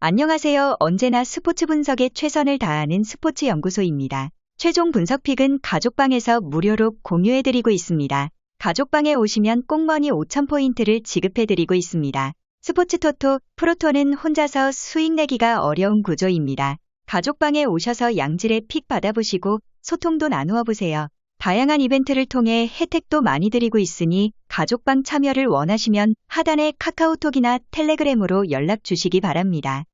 안녕하세요. 언제나 스포츠 분석에 최선을 다하는 스포츠 연구소입니다. 최종 분석픽은 가족방에서 무료로 공유해드리고 있습니다. 가족방에 오시면 꽁머니 5,000포인트를 지급해드리고 있습니다. 스포츠 토토, 프로토는 혼자서 수익 내기가 어려운 구조입니다. 가족방에 오셔서 양질의 픽 받아보시고 소통도 나누어 보세요. 다양한 이벤트를 통해 혜택도 많이 드리고 있으니 가족방 참여를 원하시면 하단의 카카오톡이나 텔레그램으로 연락 주시기 바랍니다.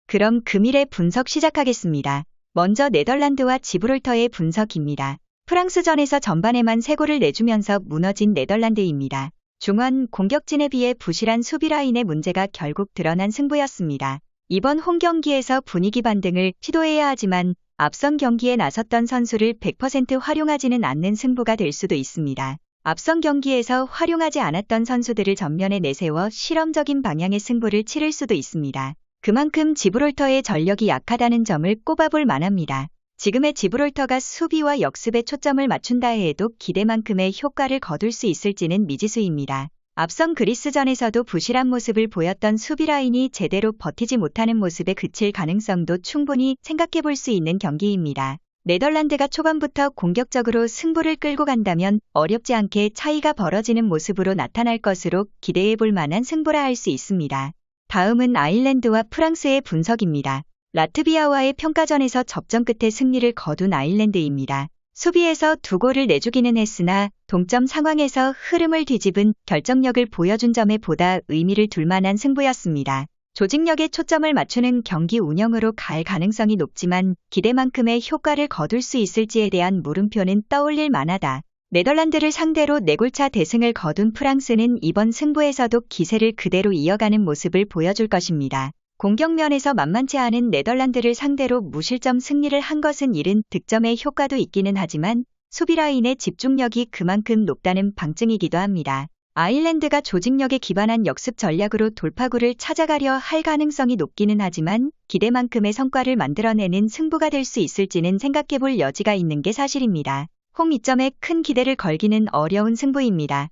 그럼 금일의 분석 시작하겠습니다. 먼저 네덜란드와 지브롤터의 분석입니다. 프랑스전에서 전반에만 3골을 내주면서 무너진 네덜란드입니다. 중원 공격진에 비해 부실한 수비 라인의 문제가 결국 드러난 승부였습니다. 이번 홈경기에서 분위기 반등을 시도해야 하지만 앞선 경기에 나섰던 선수를 100% 활용하지는 않는 승부가 될 수도 있습니다. 앞선 경기에서 활용하지 않았던 선수들을 전면에 내세워 실험적인 방향의 승부를 치를 수도 있습니다. 그만큼 지브롤터의 전력이 약하다는 점을 꼽아볼 만합니다. 지금의 지브롤터가 수비와 역습에 초점을 맞춘다 해도 기대만큼의 효과를 거둘 수 있을지는 미지수입니다. 앞선 그리스전에서도 부실한 모습을 보였던 수비 라인이 제대로 버티지 못하는 모습에 그칠 가능성도 충분히 생각해볼 수 있는 경기입니다. 네덜란드가 초반부터 공격적으로 승부를 끌고 간다면 어렵지 않게 차이가 벌어지는 모습으로 나타날 것으로 기대해볼 만한 승부라 할 수 있습니다. 다음은 아일랜드와 프랑스의 분석입니다. 라트비아와의 평가전에서 접전 끝에 승리를 거둔 아일랜드입니다. 수비에서 2골을 내주기는 했으나 동점 상황에서 흐름을 뒤집은 결정력을 보여준 점에 보다 의미를 둘 만한 승부였습니다. 조직력에 초점을 맞추는 경기 운영으로 갈 가능성이 높지만 기대만큼의 효과를 거둘 수 있을지에 대한 물음표는 떠올릴 만하다. 네덜란드를 상대로 4골차 대승을 거둔 프랑스는 이번 승부에서도 기세를 그대로 이어가는 모습을 보여줄 것입니다. 공격면에서 만만치 않은 네덜란드를 상대로 무실점 승리를 한 것은 이른 득점의 효과도 있기는 하지만 수비 라인의 집중력이 그만큼 높다는 방증이기도 합니다. 아일랜드가 조직력에 기반한 역습 전략으로 돌파구를 찾아가려 할 가능성이 높기는 하지만 기대만큼의 성과를 만들어내는 승부가 될 수 있을지는 생각해볼 여지가 있는 게 사실입니다. 홈 이점에 큰 기대를 걸기는 어려운 승부입니다.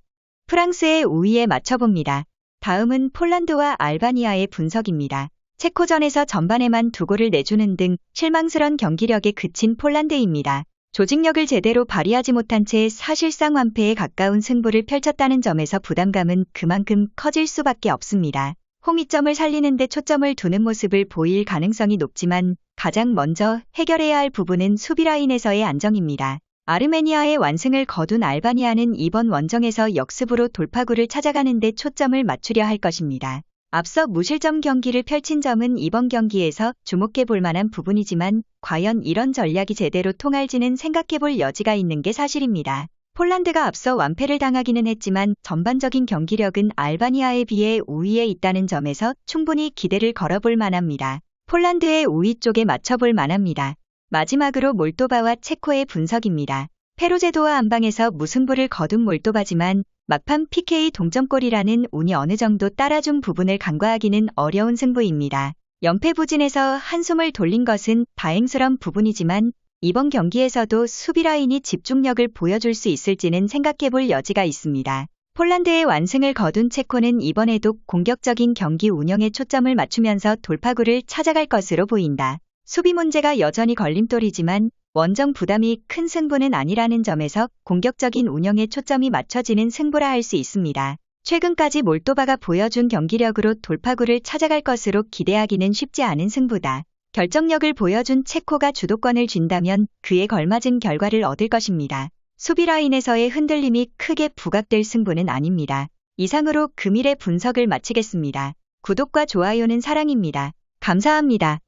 프랑스의 우위에 맞춰봅니다. 다음은 폴란드와 알바니아의 분석입니다. 체코전에서 전반에만 2골을 내주는 등 실망스런 경기력에 그친 폴란드입니다. 조직력을 제대로 발휘하지 못한 채 사실상 완패에 가까운 승부를 펼쳤다는 점에서 부담감은 그만큼 커질 수밖에 없습니다. 홈 이점을 살리는 데 초점을 두는 모습을 보일 가능성이 높지만 가장 먼저 해결해야 할 부분은 수비 라인에서의 안정입니다. 아르메니아의 완승을 거둔 알바니아는 이번 원정에서 역습으로 돌파구를 찾아가는 데 초점을 맞추려 할 것입니다. 앞서 무실점 경기를 펼친 점은 이번 경기에서 주목해 볼 만한 부분이지만 과연 이런 전략이 제대로 통할지는 생각해 볼 여지가 있는 게 사실입니다. 폴란드가 앞서 완패를 당하기는 했지만 전반적인 경기력은 알바니아에 비해 우위에 있다는 점에서 충분히 기대를 걸어볼 만합니다. 폴란드의 우위 쪽에 맞춰볼 만합니다. 마지막으로 몰도바와 체코의 분석입니다. 페루제도와 안방에서 무승부를 거둔 몰도바지만 막판 PK 동점골이라는 운이 어느 정도 따라준 부분을 간과하기는 어려운 승부입니다. 연패 부진에서 한숨을 돌린 것은 다행스런 부분이지만 이번 경기에서도 수비 라인이 집중력을 보여줄 수 있을지는 생각해볼 여지가 있습니다. 폴란드의 완승을 거둔 체코는 이번에도 공격적인 경기 운영에 초점을 맞추면서 돌파구를 찾아갈 것으로 보인다. 수비 문제가 여전히 걸림돌이지만 원정 부담이 큰 승부는 아니라는 점에서 공격적인 운영에 초점이 맞춰지는 승부라 할 수 있습니다. 최근까지 몰도바가 보여준 경기력으로 돌파구를 찾아갈 것으로 기대하기는 쉽지 않은 승부다. 결정력을 보여준 체코가 주도권을 쥔다면 그에 걸맞은 결과를 얻을 것입니다. 수비 라인에서의 흔들림이 크게 부각될 승부는 아닙니다. 이상으로 금일의 분석을 마치겠습니다. 구독과 좋아요는 사랑입니다. 감사합니다.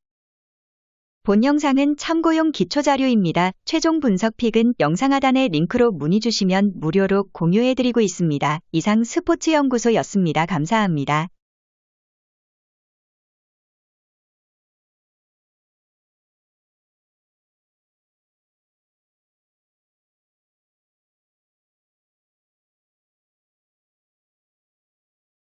본 영상은 참고용 기초자료입니다. 최종 분석픽은 영상 하단의 링크로 문의 주시면 무료로 공유해드리고 있습니다. 이상 스포츠연구소였습니다. 감사합니다.